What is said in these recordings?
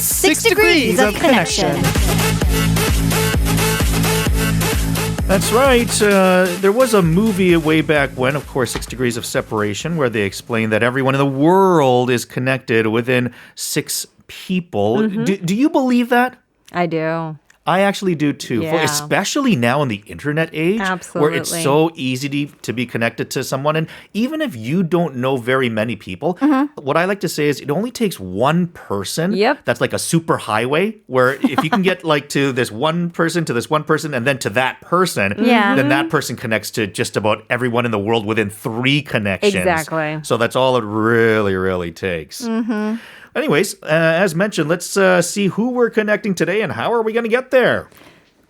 6 Degrees of Connection. That's right. There was a movie way back when, of course, 6 Degrees of Separation, where they explained that everyone in the world is connected within 6 people. Mm-hmm. Do you believe that? I do. I actually do too, Yeah. especially now in the internet age, where it's Absolutely. so easy to be connected to someone. And even if you don't know very many people, what I like to say is it only takes one person. Yep. That's like a super highway, where if you can get like to this one person, and then to that person, Yeah. then that person connects to just about everyone in the world within 3 connections. Exactly. So that's all it really, really takes. Anyways, as mentioned, let's see who we're connecting today and how are we going to get there.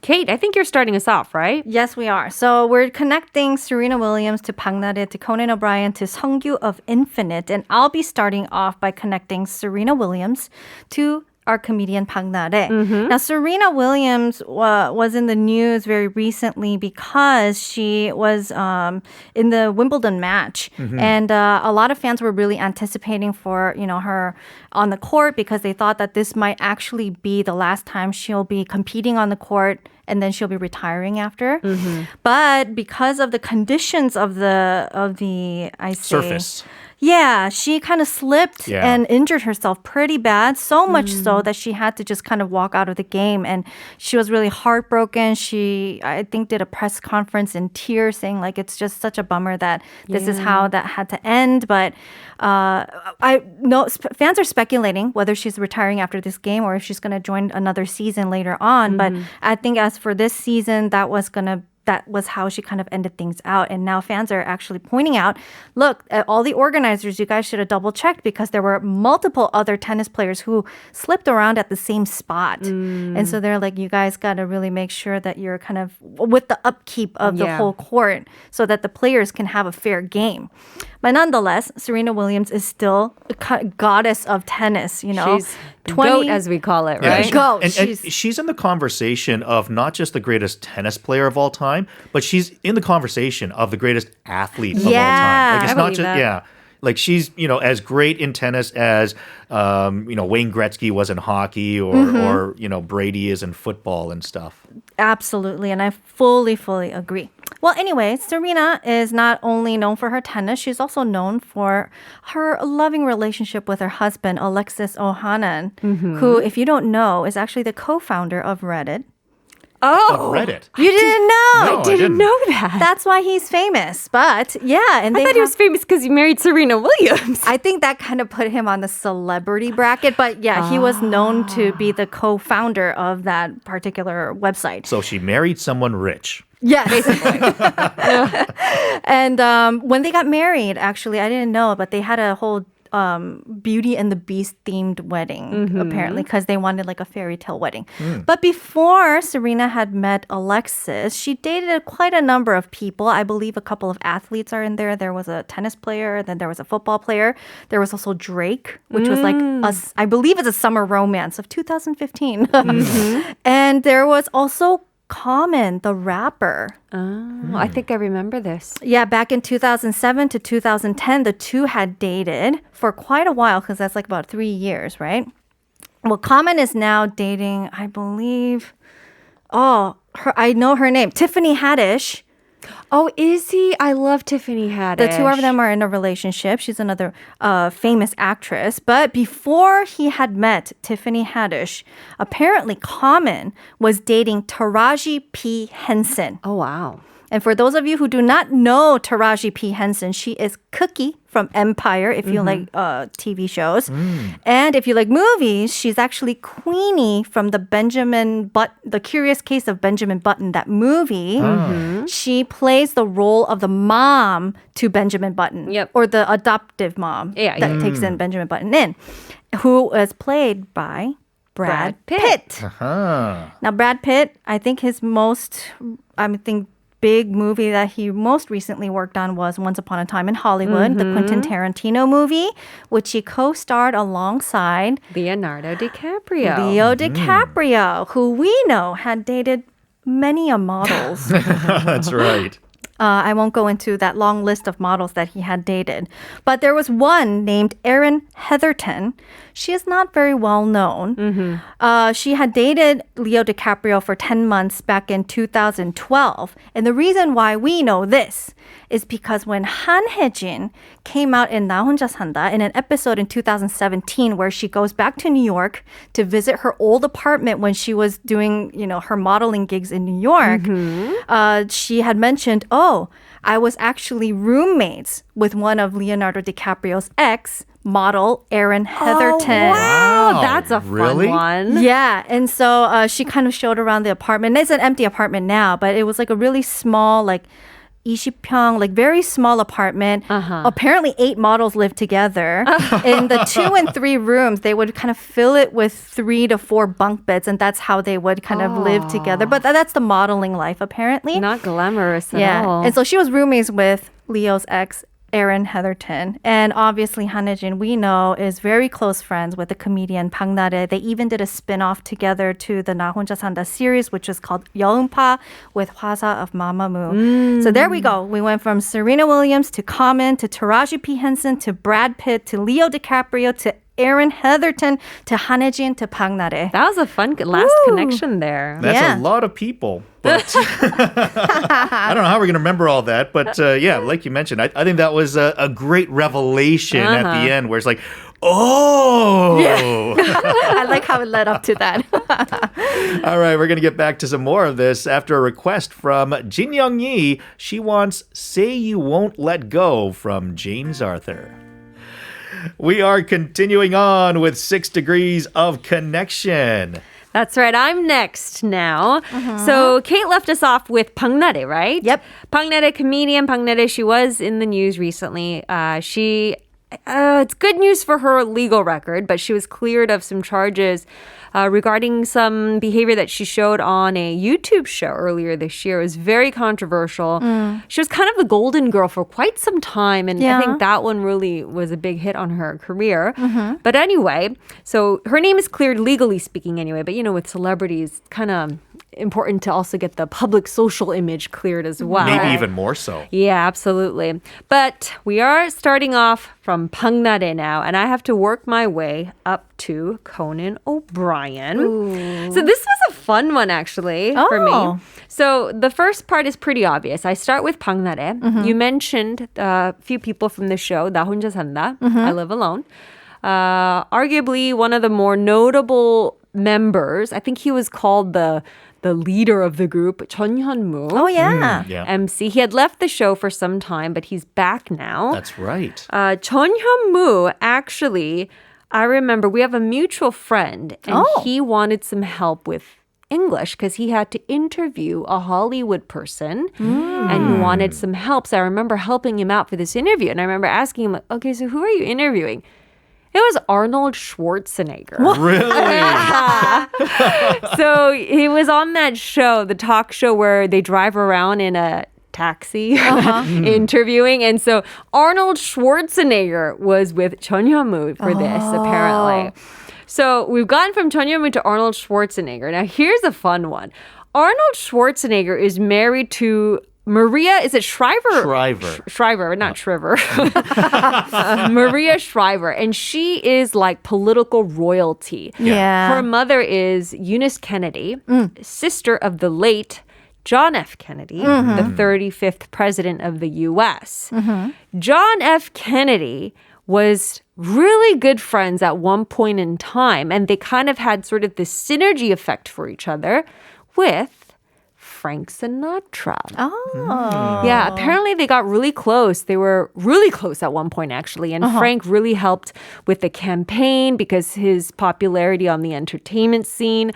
Kate, I think you're starting us off, right? Yes, we are. So we're connecting Serena Williams to 박나래, to Conan O'Brien, to Seongyu of Infinite. And I'll be starting off by connecting Serena Williams to our comedian 박나래. Now, Serena Williams was in the news very recently because she was in the Wimbledon match. And a lot of fans were really anticipating for, her on the court because they thought that this might actually be the last time she'll be competing on the court and then she'll be retiring after. But because of the conditions of the Surface. Yeah, she kind of slipped Yeah. and injured herself pretty bad, so much so that she had to just kind of walk out of the game. And she was really heartbroken. She, I think, did a press conference in tears saying, like, it's just such a bummer that this is how that had to end. But I know fans are speculating whether she's retiring after this game or if she's going to join another season later on. But I think as for this season, that was how she kind of ended things out. And now fans are actually pointing out, look, all the organizers, you guys should have double checked because there were multiple other tennis players who slipped around at the same spot. And so they're like, you guys got to really make sure that you're kind of with the upkeep of the whole court so that the players can have a fair game. But nonetheless, Serena Williams is still a goddess of tennis, She's the GOAT, as we call it, right? she- GOAT. And she's in the conversation of not just the greatest tennis player of all time, but she's in the conversation of the greatest athlete of all time. Like it's I not believe just that. Like she's, as great in tennis as, Wayne Gretzky was in hockey or Brady is in football and stuff. Absolutely, and I fully agree. Well, anyway, Serena is not only known for her tennis, she's also known for her loving relationship with her husband, Alexis Ohanian, who, if you don't know, is actually the co-founder of Reddit. Of Reddit. You didn't know? No, I didn't know that. That's why he's famous. But yeah, and I thought he was famous because he married Serena Williams. I think that kind of put him on the celebrity bracket. But yeah, he was known to be the co-founder of that particular website. So she married someone rich. Yeah, basically. And when they got married, actually, I didn't know, but they had a whole Beauty and the Beast themed wedding, apparently, because they wanted like a fairy tale wedding. But before Serena had met Alexis, she dated quite a number of people. I believe a couple of athletes are in there. There was a tennis player, then there was a football player. There was also Drake, which was like, I believe it's a summer romance of 2015. And there was also Common, the rapper. Oh, I think I remember this. Yeah, back in 2007 to 2010, the two had dated for quite a while because that's like about 3 years, right? Well, Common is now dating, I believe, I know her name, Tiffany Haddish. Oh, is he? I love Tiffany Haddish. The two of them are in a relationship. She's another famous actress. But before he had met Tiffany Haddish, apparently Common was dating Taraji P. Henson. Oh, wow. And for those of you who do not know Taraji P. Henson, she is Cookie from Empire, if you like TV shows. And if you like movies, she's actually Queenie from The Curious Case of Benjamin Button, that movie. She plays the role of the mom to Benjamin Button. Yep. Or the adoptive mom that takes in Benjamin Button in, who was played by Brad Pitt. Now, Brad Pitt, I think his big movie that he most recently worked on was Once Upon a Time in Hollywood, the Quentin Tarantino movie, which he co-starred alongside Leonardo DiCaprio. Leo DiCaprio, who we know had dated many models. That's right. I won't go into that long list of models that he had dated. But there was one named Erin Heatherton. She is not very well known. She had dated Leo DiCaprio for 10 months back in 2012. And the reason why we know this is because when Han Hae-jin came out in 나 혼자 산다 in an episode in 2017 where she goes back to New York to visit her old apartment when she was doing, her modeling gigs in New York, she had mentioned, I was actually roommates with one of Leonardo DiCaprio's ex, model Erin Heatherton. Oh, wow. Wow, That's a really? fun one. Yeah, and so she kind of showed around the apartment. It's an empty apartment now, but it was like a really small, 20평, very small apartment. Apparently 8 models lived together. In the 2 and 3 rooms, they would kind of fill it with 3 to 4 bunk beds, and that's how they would kind of live together. But that's the modeling life, apparently. Not glamorous at all. And so she was roommates with Leo's ex, Erin Heatherton. And obviously, Han Hae-jin, we know, is very close friends with the comedian Bang Na-rae. They even did a spin-off together to the 나 혼자 산다 series, which is called 여음파 with Hwasa of Mamamoo. So there we go. We went from Serena Williams to Common to Taraji P. Henson to Brad Pitt to Leo DiCaprio to Erin Heatherton to Han Hae-jin to Bang Na-rae. That was a fun last connection there. That's a lot of people. But I don't know how we're going to remember all that. But like you mentioned, I think that was a great revelation at the end where it's like, I like how it led up to that. All right, we're going to get back to some more of this after a request from Jin Young-yi. She wants Say You Won't Let Go from James Arthur. We are continuing on with 6 Degrees of Connection. That's right. I'm next now. So Kate left us off with Bang Na-rae, right? Yep. Bang Na-rae, comedian Bang Na-rae. She was in the news recently. It's good news for her legal record, but she was cleared of some charges regarding some behavior that she showed on a YouTube show earlier this year. It was very controversial. She was kind of the golden girl for quite some time, and I think that one really was a big hit on her career. But anyway, so her name is cleared legally speaking anyway, but with celebrities, kind of important to also get the public social image cleared as well. Maybe even more so. Yeah, absolutely. But we are starting off from Bang Na-rae now, and I have to work my way up to Conan O'Brien. So this was a fun one, actually, for me. So the first part is pretty obvious. I start with Bang Na-rae. You mentioned a few people from the show, 나 혼자 산다, I Live Alone. Arguably one of the more notable members. I think he was called the leader of the group, Chun Hyun-moo. Oh, yeah. MC. He had left the show for some time, but he's back now. That's right. Chun Hyun-moo, actually, I remember we have a mutual friend, and he wanted some help with English because he had to interview a Hollywood person and he wanted some help. So I remember helping him out for this interview. And I remember asking him, okay, so who are you interviewing? It was Arnold Schwarzenegger. Really? So he was on that show, the talk show where they drive around in a taxi interviewing. And so Arnold Schwarzenegger was with Chun Hyun-moo for this, apparently. So we've gone from Chun Hyun-moo to Arnold Schwarzenegger. Now here's a fun one. Arnold Schwarzenegger is married to Maria, is it Shriver? Shriver, not Shriver. Maria Shriver. And she is like political royalty. Yeah. Her mother is Eunice Kennedy, sister of the late John F. Kennedy, the 35th president of the U.S. John F. Kennedy was really good friends at one point in time, and they kind of had sort of this synergy effect for each other with Frank Sinatra. Yeah, apparently they got really close. They were really close at one point, actually. And Frank really helped with the campaign because his popularity on the entertainment scene.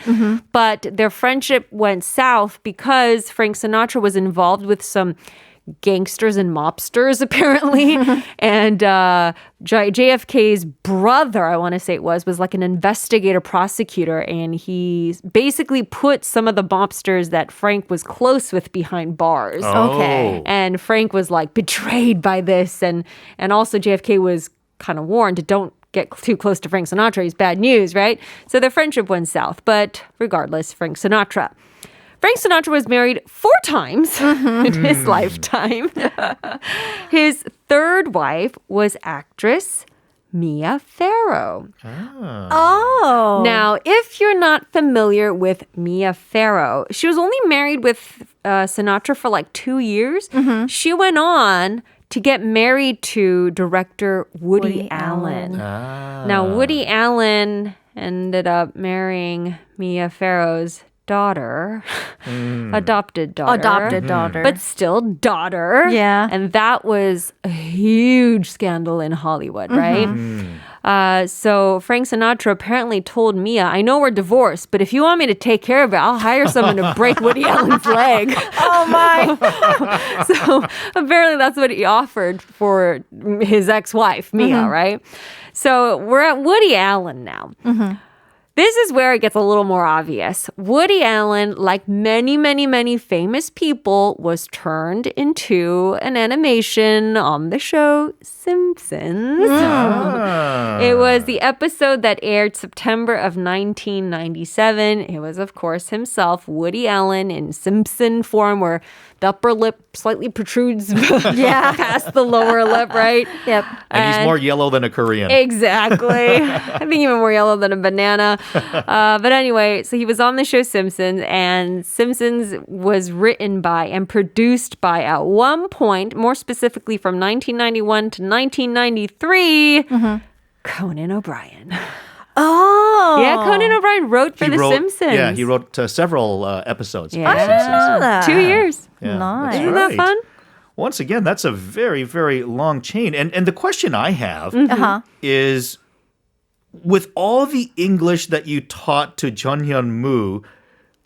But their friendship went south because Frank Sinatra was involved with some gangsters and mobsters, apparently. And JFK's brother, I want to say it was like an investigator prosecutor. And he basically put some of the mobsters that Frank was close with behind bars. Okay. And Frank was like betrayed by this. And also JFK was kind of warned, don't get too close to Frank Sinatra. He's bad news, right? So their friendship went south. But regardless, Frank Sinatra. Frank Sinatra was married 4 times in his lifetime. His third wife was actress Mia Farrow. Oh. Now, if you're not familiar with Mia Farrow, she was only married with Sinatra for like 2 years. She went on to get married to director Woody Allen. Now, Woody Allen ended up marrying Mia Farrow's daughter, adopted daughter. But still daughter. Yeah. And that was a huge scandal in Hollywood, right? So Frank Sinatra apparently told Mia, I know we're divorced, but if you want me to take care of it, I'll hire someone to break Woody Allen's leg. Oh my. So apparently that's what he offered for his ex-wife, Mia, right? So we're at Woody Allen now. This is where it gets a little more obvious. Woody Allen, like many, many, many famous people, was turned into an animation on the show Simpsons. It was the episode that aired September of 1997. It was, of course, himself, Woody Allen, in Simpson form, where the upper lip slightly protrudes past the lower lip, right? Yep. And he's more yellow than a Korean. Exactly. I think even more yellow than a banana. But anyway, so he was on the show Simpsons, and Simpsons was written by and produced by, at one point, more specifically from 1991 to 1993, Conan O'Brien. Oh. Yeah, Conan O'Brien wrote for The Simpsons. Yeah, he wrote several episodes Yeah. for The Simpsons. 2 years. Yeah, Nice. that's Isn't right. that fun? Once again, that's a very, very long chain. And the question I have is, with all the English that you taught to Jeonhyun Moo,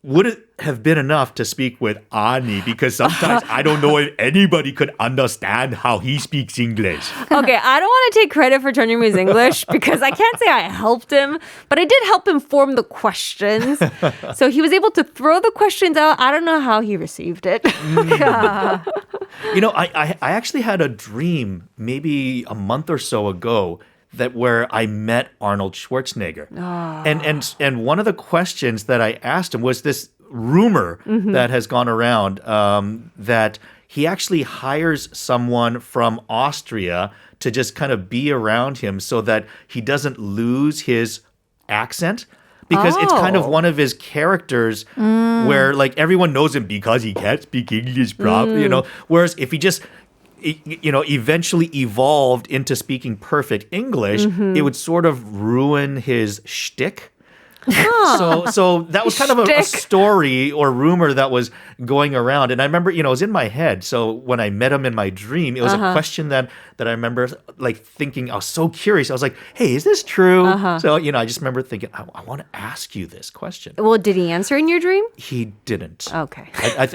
would it have been enough to speak with Ani? Because sometimes I don't know if anybody could understand how he speaks English. Okay, I don't want to take credit for Jeonhyun Moo's English because I can't say I helped him, but I did help him form the questions. So he was able to throw the questions out. I don't know how he received it. You know, I actually had a dream maybe a month or so ago that where I met Arnold Schwarzenegger. And one of the questions that I asked him was this rumor that has gone around that he actually hires someone from Austria to just kind of be around him so that he doesn't lose his accent. Because it's kind of one of his characters where like everyone knows him because he can't speak English properly, you know. Whereas if he just eventually evolved into speaking perfect English, it would sort of ruin his shtick. So that was kind of a story or rumor that was going around. And I remember, it was in my head. So when I met him in my dream, it was a question that I remember like thinking, I was so curious. I was like, hey, is this true? So, I just remember thinking, I want to ask you this question. Well, did he answer in your dream? He didn't. Okay. I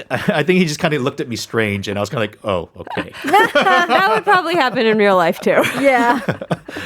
think he just kind of looked at me strange, and I was kind of like, oh, okay. That would probably happen in real life too. Yeah.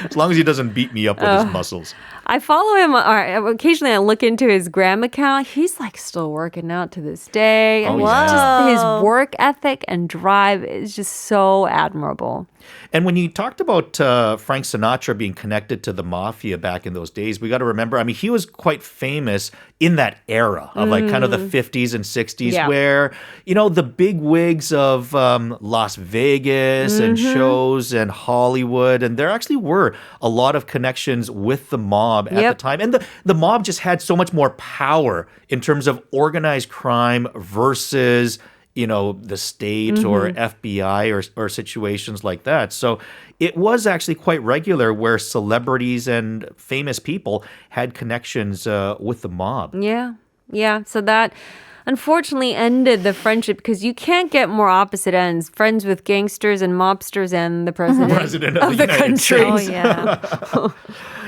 As long as he doesn't beat me up with his muscles. I follow him, or occasionally I look into his gram account. He's like still working out to this day. Oh, Just his work ethic and drive is just so admirable. And when you talked about Frank Sinatra being connected to the mafia back in those days, we got to remember, he was quite famous in that era of like kind of the 50s and 60s where, the big wigs of Las Vegas and shows and Hollywood, and there actually were a lot of connections with the mob at the time. And the mob just had so much more power in terms of organized crime versus the state or FBI or situations like that. So it was actually quite regular where celebrities and famous people had connections with the mob. Yeah. So that unfortunately ended the friendship because you can't get more opposite ends. Friends with gangsters and mobsters and the president of the United country. Oh, States. yeah.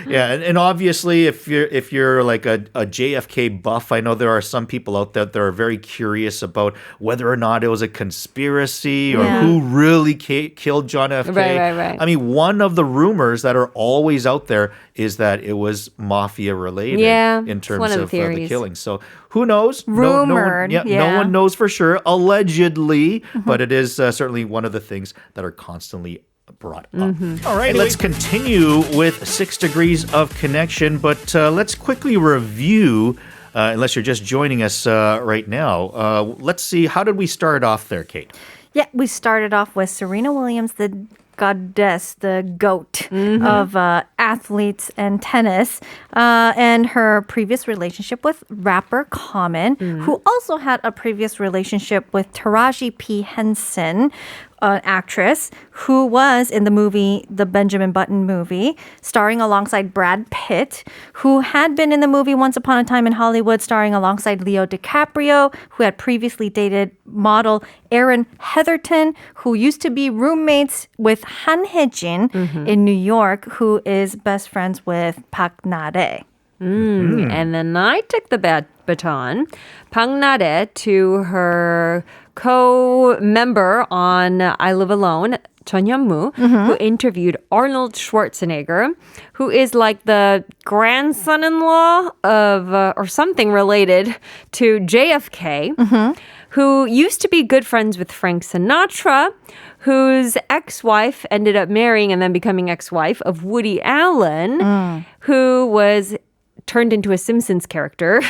Yeah, and obviously, if you're like a JFK buff, I know there are some people out there that are very curious about whether or not it was a conspiracy or who really killed John F. K. Right. One of the rumors that are always out there is that it was mafia related in terms of the killing. So who knows? Rumored. No one knows for sure. Allegedly, but it is certainly one of the things that are constantly brought up. All right, let's continue with 6 Degrees of Connection, but let's quickly review unless you're just joining us right now. Let's see, how did we start off there, Kate? Yeah, we started off with Serena Williams, the goddess, the goat of athletes and tennis, and her previous relationship with rapper Common, who also had a previous relationship with Taraji P. Henson, an actress who was in the movie, the Benjamin Button movie, starring alongside Brad Pitt, who had been in the movie Once Upon a Time in Hollywood, starring alongside Leo DiCaprio, who had previously dated model Erin Heatherton, who used to be roommates with Han Hye-jin in New York, who is best friends with Park Na-rae. And then I took the baton, Park Na-rae, to her co-member on I Live Alone, Chun Hyun-moo, who interviewed Arnold Schwarzenegger, who is like the grandson-in-law of, or something related to JFK, who used to be good friends with Frank Sinatra, whose ex-wife ended up marrying and then becoming ex-wife of Woody Allen, who was turned into a Simpsons character.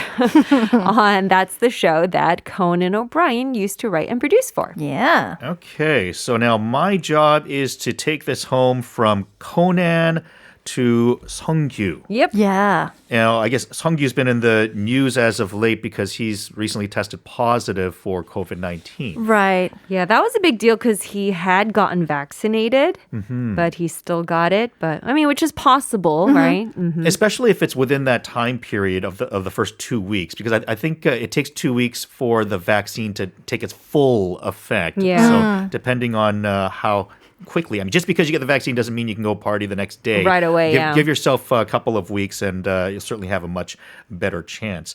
And that's the show that Conan O'Brien used to write and produce for. Yeah. Okay, so now my job is to take this home from Conan to Seongkyu. Yep. Yeah. Now, I guess Seongkyu's been in the news as of late because he's recently tested positive for COVID-19. Right. Yeah, that was a big deal because he had gotten vaccinated, but he still got it. But I mean, which is possible, right? Especially if it's within that time period of the first 2 weeks, because I think it takes 2 weeks for the vaccine to take its full effect. Yeah. So depending on how quickly, I mean, just because you get the vaccine doesn't mean you can go party the next day. Right away, Give yourself a couple of weeks and you'll certainly have a much better chance.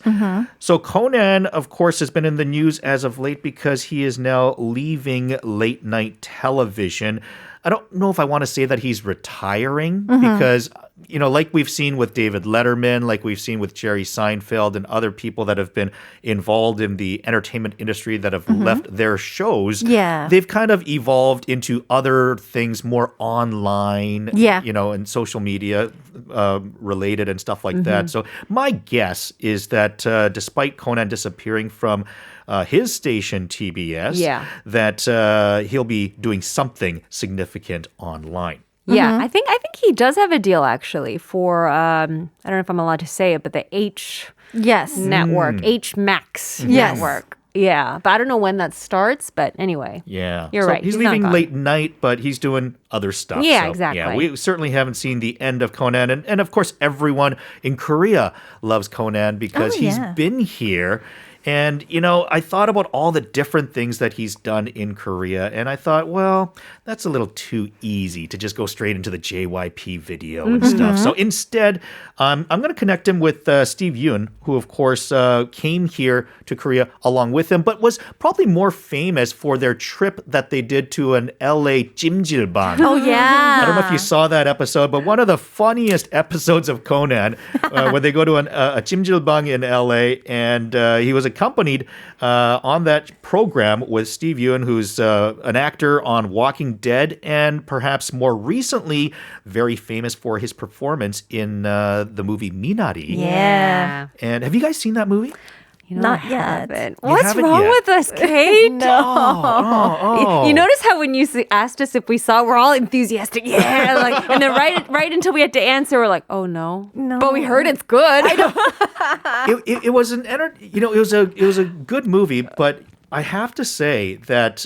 So Conan, of course, has been in the news as of late because he is now leaving late night television. I don't know if I want to say that he's retiring because, you know, like we've seen with David Letterman, like we've seen with Jerry Seinfeld and other people that have been involved in the entertainment industry that have left their shows. Yeah. They've kind of evolved into other things more online, you know, and social media related and stuff like that. So my guess is that despite Conan disappearing from his station, TBS, that he'll be doing something significant online. Yeah, I think he does have a deal actually for I don't know if I'm allowed to say it, but the H network, H Max network. Yeah, but I don't know when that starts. But anyway, Yeah, you're right. He's not leaving gone. late night, but he's doing other stuff. Yeah, So, exactly. Yeah, we certainly haven't seen the end of Conan, and of course, everyone in Korea loves Conan because he's been here. And, you know, I thought about all the different things that he's done in Korea, and I thought, well, that's a little too easy to just go straight into the JYP video and stuff. So instead, I'm going to connect him with Steve Yoon, who, of course, came here to Korea along with him, but was probably more famous for their trip that they did to an LA 찜질방. Oh, yeah. I don't know if you saw that episode, but one of the funniest episodes of Conan, when they go to a 찜질방 in LA, and he was accompanied on that program with Steve Yoon, who's an actor on Walking Dead, and perhaps more recently, very famous for his performance in the movie Minari. Yeah. And have you guys seen that movie? You know, Not I yet. haven't. You What's haven't wrong yet? with us, Kate? Oh. You notice how when you asked us if we saw, we're all enthusiastic, like, and then right until we had to answer, we're like, oh no, but we heard it's good. It was it was a good movie, but I have to say that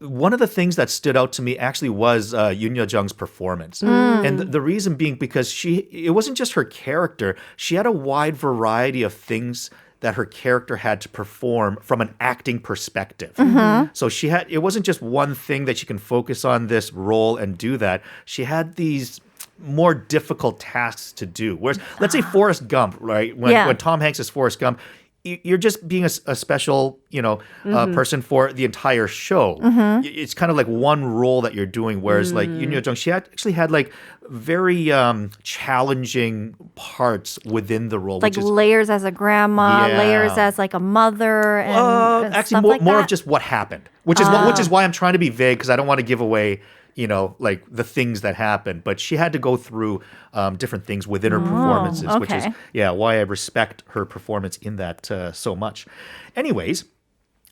one of the things that stood out to me actually was Yoon Yo-jung's performance. And the reason being because it wasn't just her character. She had a wide variety of things that her character had to perform from an acting perspective. So it wasn't just one thing that she can focus on this role and do that. She had these more difficult tasks to do. Whereas, let's say Forrest Gump, right? When Tom Hanks is Forrest Gump, you're just being a special, person for the entire show. It's kind of like one role that you're doing. Whereas like Yoon Yo-jung, she actually had like very challenging parts within the role. Like which is, layers as a grandma, Yeah. layers as like a mother, and actually stuff more, like more that. of just what happened, which is why I'm trying to be vague because I don't want to give away, like the things that happened, but she had to go through different things within her performances, which is, why I respect her performance in that so much. Anyways,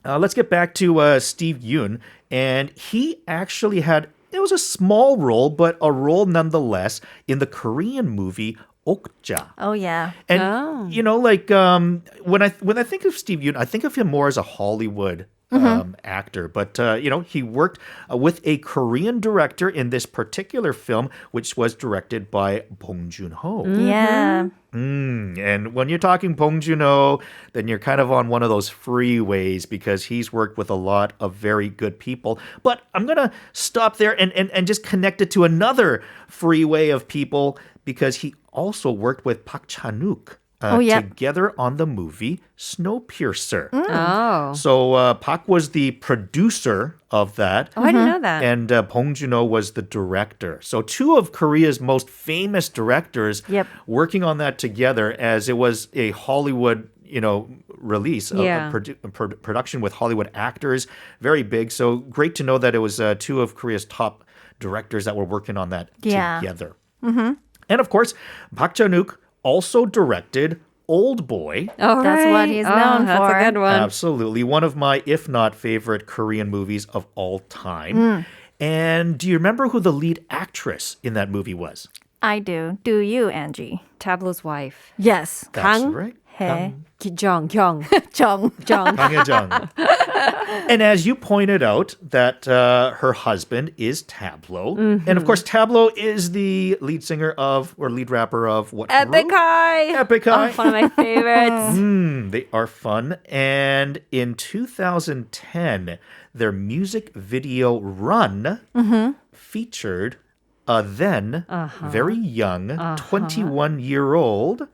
let's get back to Steve Yoon. And he actually it was a small role, but a role nonetheless in the Korean movie Okja. Oh, yeah. And, when I think of Steve Yoon, I think of him more as a Hollywood actor. But, he worked with a Korean director in this particular film, which was directed by Bong Joon-ho. Yeah. And when you're talking Bong Joon-ho, then you're kind of on one of those freeways because he's worked with a lot of very good people. But I'm going to stop there and just connect it to another freeway of people because he also worked with Park Chan-wook. Together on the movie Snowpiercer. Oh. So Park was the producer of that. Oh, I didn't know that. And Bong Joon-ho was the director. So two of Korea's most famous directors working on that together as it was a Hollywood release, a production with Hollywood actors, very big. So great to know that it was two of Korea's top directors that were working on that together. Mm-hmm. And of course, Park Chan-wook also directed Old Boy. Oh, that's what he's known for. That's a good one. Absolutely. One of my, if not favorite, Korean movies of all time. And do you remember who the lead actress in that movie was? I do. Do you, Angie? Tableau's wife. Yes. That's Kang right. Hye Jung. Jung. Kang Hye-jung. And as you pointed out, that her husband is Tableau. Mm-hmm. And of course, Tableau is the lead singer of, or lead rapper of what Epic group? High. Epic High. Oh, one of my favorites. They are fun. And in 2010, their music video Run featured a then very young 21-year-old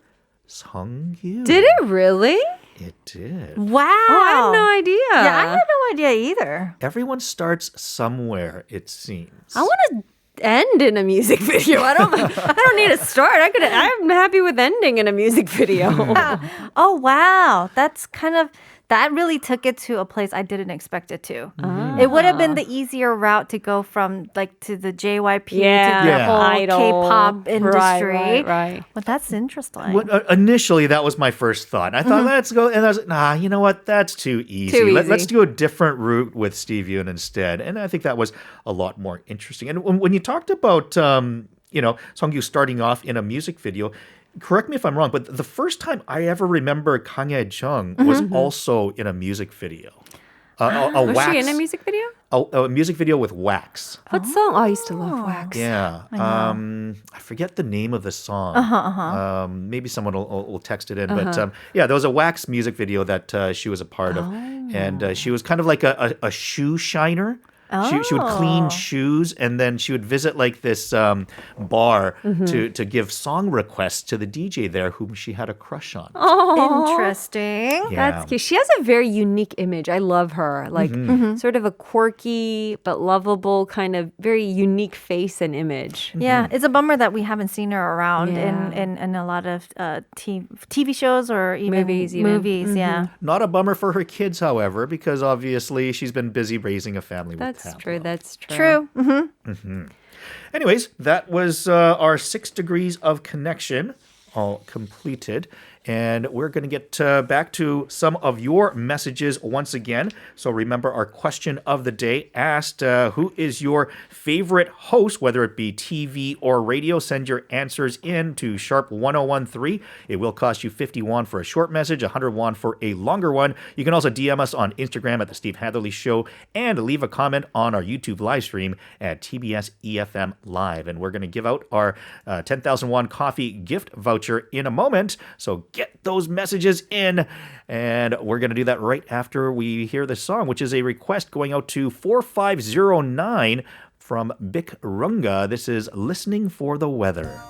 Sungyu. Did it really? It did. Wow. Oh, I had no idea. Yeah, I had no idea either. Everyone starts somewhere, it seems. I want to end in a music video. I don't need a start. I'm happy with ending in a music video. Oh, wow. That really took it to a place I didn't expect it to. It would have been the easier route to go from to the JYP to the whole Idol. K-pop industry. Right. But that's interesting. Initially, that was my first thought. I thought, let's go. And I was like, nah, you know what? That's too easy. Let's do a different route with Steve Yoon instead. And I think that was a lot more interesting. And when you talked about, Sungyu starting off in a music video, correct me if I'm wrong, but the first time I ever remember Kang Hye-jung was also in a music video. Was she in a music video? A music video with Wax. What song? Oh, I used to love Wax. Yeah. I forget the name of the song. Maybe someone will text it in. But there was a Wax music video that she was a part of. And she was kind of like a shoe shiner. She would clean shoes, and then she would visit this bar to give song requests to the DJ there whom she had a crush on. Oh, interesting. Yeah. That's cute. She has a very unique image. I love her. Sort of a quirky but lovable kind of very unique face and image. Yeah, it's a bummer that we haven't seen her around in a lot of TV shows or even movies. Yeah. Not a bummer for her kids, however, because obviously she's been busy raising a family with That's true. That's True. Anyways, that was our 6 degrees of connection all completed. And we're going to get back to some of your messages once again. So remember, our question of the day asked, who is your favorite host, whether it be TV or radio? Send your answers in to sharp 1013. It will cost you 50 won for a short message, 100 won for a longer one. You can also DM us on Instagram at The Steve Hatherly Show and leave a comment on our YouTube live stream at tbsefm live. And we're going to give out our 10,000 won coffee gift voucher in a moment. So get those messages in, and we're going to do that right after we hear the song, which is a request going out to 4509 from Bik Runga. This is Listening for the Weather.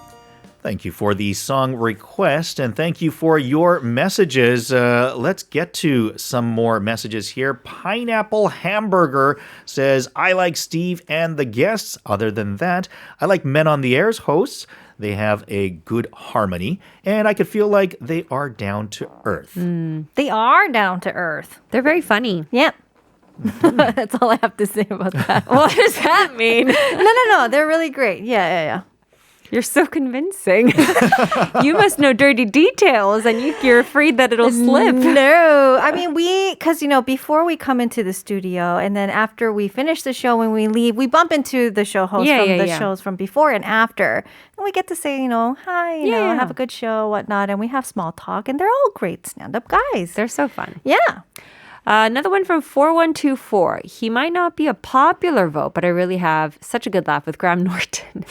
Thank you for the song request, and thank you for your messages. Let's get to some more messages here. Pineapple Hamburger says, I like Steve and the guests. Other than that, I like Men on the Air's hosts. They have a good harmony, and I could feel like they are down to earth. They are down to earth. They're very funny. Yep. That's all I have to say about that. What does that mean? No. They're really great. Yeah. You're so convincing. You must know dirty details and you're afraid that it'll slip. No. I mean, because, before we come into the studio and then after we finish the show, when we leave, we bump into the show hosts from the shows from before and after. And we get to say, hi, have a good show, whatnot. And we have small talk. And they're all great stand-up guys. They're so fun. Yeah. Another one from 4124. He might not be a popular vote, but I really have such a good laugh with Graham Norton.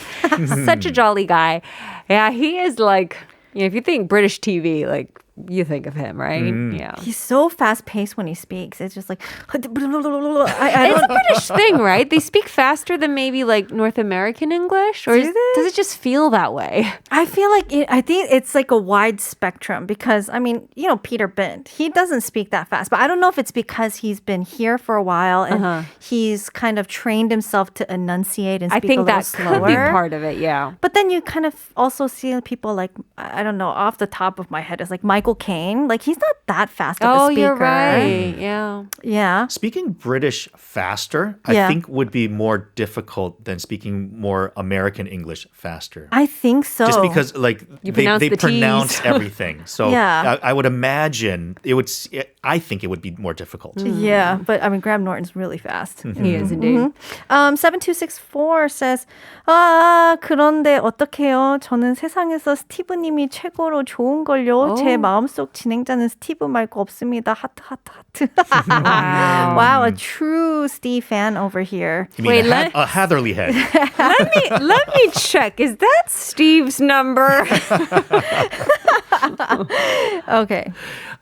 Such a jolly guy. Yeah, he is like, if you think British TV, like, you think of him, right? Yeah. He's so fast-paced when he speaks. It's just like... It's a British thing, right? They speak faster than maybe like North American English? Or does it just feel that way? I feel like I think it's like a wide spectrum because, Peter Bent, he doesn't speak that fast. But I don't know if it's because he's been here for a while and he's kind of trained himself to enunciate and speak a little slower. I think that could be part of it, yeah. But then you kind of also see people like, I don't know, off the top of my head, it's like Michael Caine. Like, he's not that fast of a speaker. Oh, you're right. Yeah. Yeah. Speaking British faster, I think would be more difficult than speaking more American English faster. I think so. Just because, like, they pronounce T's. everything. So I would imagine I think it would be more difficult. Yeah, but Graham Norton's really fast. He is indeed. 7264 says, 그런데 어떡해요? 저는 세상에서 스티브님이 최고로 좋은걸요. 제 마음속 진행자는 스티브 말고 없습니다. 하트. Wow, a true Steve fan over here. You mean a Hatherly head. Let me check. Is that Steve's number? Okay.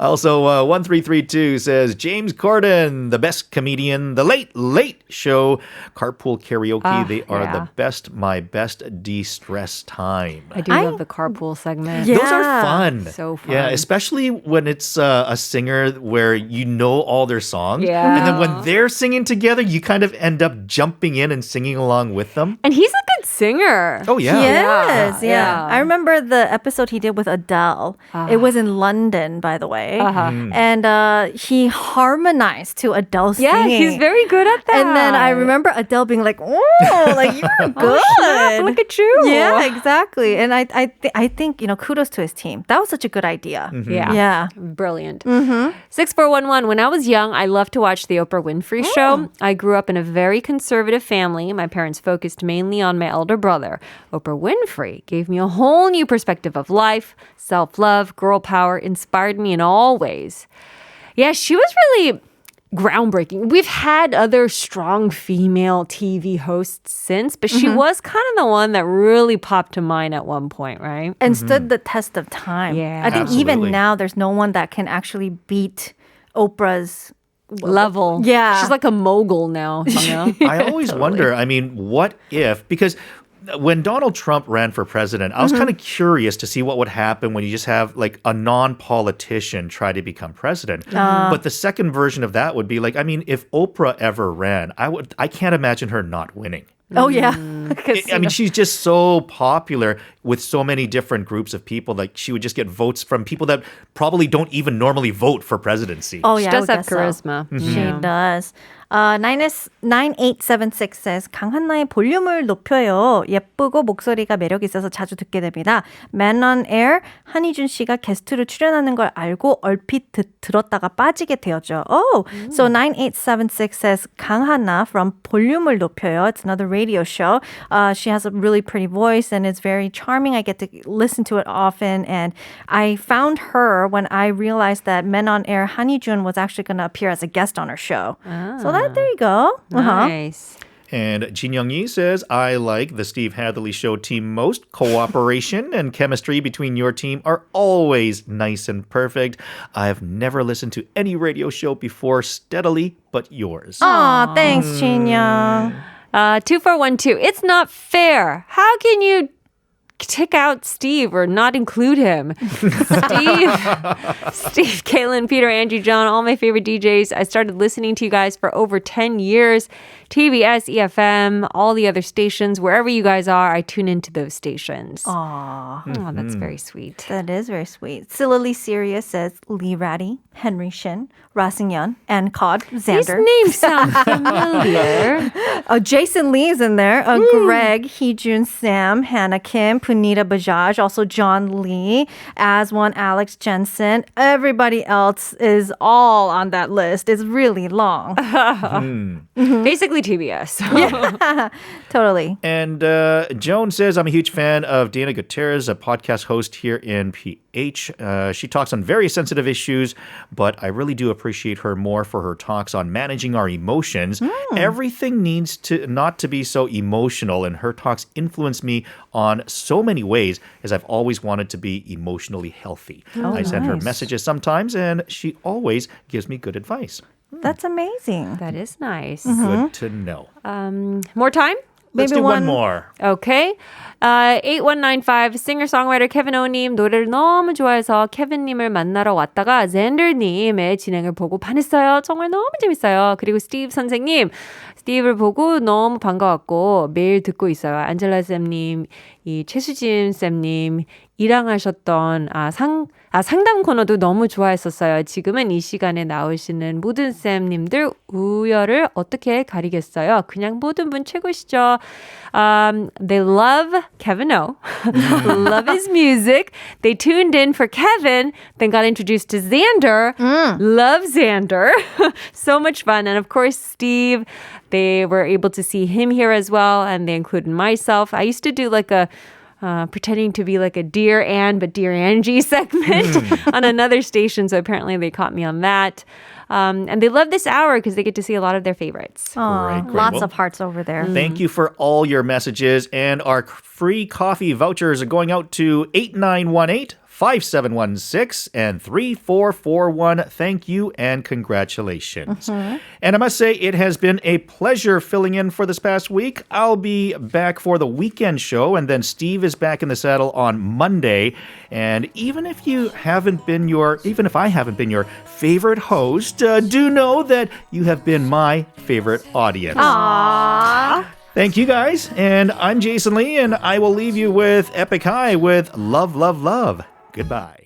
Also, 1332 says, James Corden, the best comedian, The Late Show, Carpool Karaoke, they are the best, my best de-stress time. I do love the carpool segment. Yeah. Those are fun. So fun. Yeah, especially when it's a singer where you know all their songs. Yeah. And then when they're singing together, you kind of end up jumping in and singing along with them. And he's a good singer. Oh, yeah. Yes, Yeah. I remember the episode he did with Adele. It was in London, by the way. And he harmonized to Adele singing. Yeah, he's very good at that. And then I remember Adele being like, "Oh, like you're good. Snap, look at you." Yeah, exactly. And I think kudos to his team. That was such a good idea. Yeah. Brilliant. 6411. When I was young, I loved to watch the Oprah Winfrey Show. I grew up in a very conservative family. My parents focused mainly on my elder brother. Oprah Winfrey gave me a whole new perspective of life, self-love, girl power, inspired me in all ways. Yeah, she was really groundbreaking. We've had other strong female TV hosts since, but she was kind of the one that really popped to mind at one point, right? And stood the test of time. Yeah. I think Absolutely. even now there's no one that can actually beat Oprah's Level. Yeah. She's like a mogul now, you know? I always wonder, what if, because when Donald Trump ran for president, I was kind of curious to see what would happen when you just have like a non-politician try to become president. But the second version of that would be like, if Oprah ever ran, I can't imagine her not winning. Oh, yeah. She's just so popular with so many different groups of people. Like, she would just get votes from people that probably don't even normally vote for presidency. Oh, yeah. She does have charisma. She does. 9876 says, 강한나의 볼륨을 높여요. 예쁘고 목소리가 매력 있어서 자주 듣게 됩니다. Man on Air, 한희준 씨가 게스트로 출연하는 걸 알고 얼핏 들었다가 빠지게 되었죠. Oh, so 9876 says, 강한나 from 볼륨을 높여요. It's another radio show. She has a really pretty voice and it's very charming. I get to listen to it often. And I found her when I realized that Men on Air, 한희준 was actually going to appear as a guest on her show. So there you go. Nice. And Jin Young-yi says, I like the Steve Hatherly Show team most. Cooperation and chemistry between your team are always nice and perfect. I have never listened to any radio show before steadily, but yours. Aw, thanks, Jin Young. 2412. It's not fair. How can you tick out Steve or not include him? Steve, Caitlin, Peter, Andrew, John, all my favorite DJs. I started listening to you guys for over 10 years. TBS EFM, all the other stations, wherever you guys are, I tune into those stations. Aw. Oh, that's very sweet. That is very sweet. Sillily Serious says Lee Ratty, Henry Shin, Rasingyan, and Cod, These Xander. names sound familiar. Jason Lee's in there. Greg, Heejun Sam, Hannah Kim, Punita Bajaj, also John Lee, Aswan, Alex Jensen. Everybody else is all on that list. It's really long. Basically TBS. Totally. And Joan says, I'm a huge fan of Diana Gutierrez, a podcast host here in PH. She talks on very sensitive issues, but I really do appreciate her more for her talks on managing our emotions. Everything needs to not to be so emotional, and her talks influence me on so many ways, as I've always wanted to be emotionally healthy. I send her nice. messages sometimes, and she always gives me good advice. That's amazing. That is nice. Good to know. More time? Let's Maybe do one one- more. Okay. 8195 싱어송라이터 케빈 오님 노래를 너무 좋아해서 케빈님을 만나러 왔다가 젠더님의 진행을 보고 반했어요. 정말 너무 재밌어요. 그리고 스티브 선생님, 스티브를 보고 너무 반가웠고 매일 듣고 있어요. 안젤라 쌤님, 이 최수진 쌤님 일항하셨던 상담 코너도 너무 좋아했었어요. 지금은 이 시간에 나오시는 모든 쌤님들 우열을 어떻게 가리겠어요? 그냥 모든 분 최고시죠. They love Kevin O. Love his music. They tuned in for Kevin, then got introduced to Xander. Love Xander. So much fun. And of course, Steve, they were able to see him here as well. And they included myself. I used to do like a pretending to be like a Dear Ann, but Dear Angie segment on another station. So apparently they caught me on that. And they love this hour because they get to see a lot of their favorites. Great, great. Lots Well, of hearts over there. Thank you for all your messages. And our free coffee vouchers are going out to 8918, 5716, and 3441. Thank you and congratulations. And I must say, it has been a pleasure filling in for this past week. I'll be back for the weekend show, and then Steve is back in the saddle on Monday. And even if I haven't been your favorite host, do know that you have been my favorite audience. Aww. Thank you guys. And I'm Jason Lee, and I will leave you with Epic High with Love, Love, Love. Goodbye.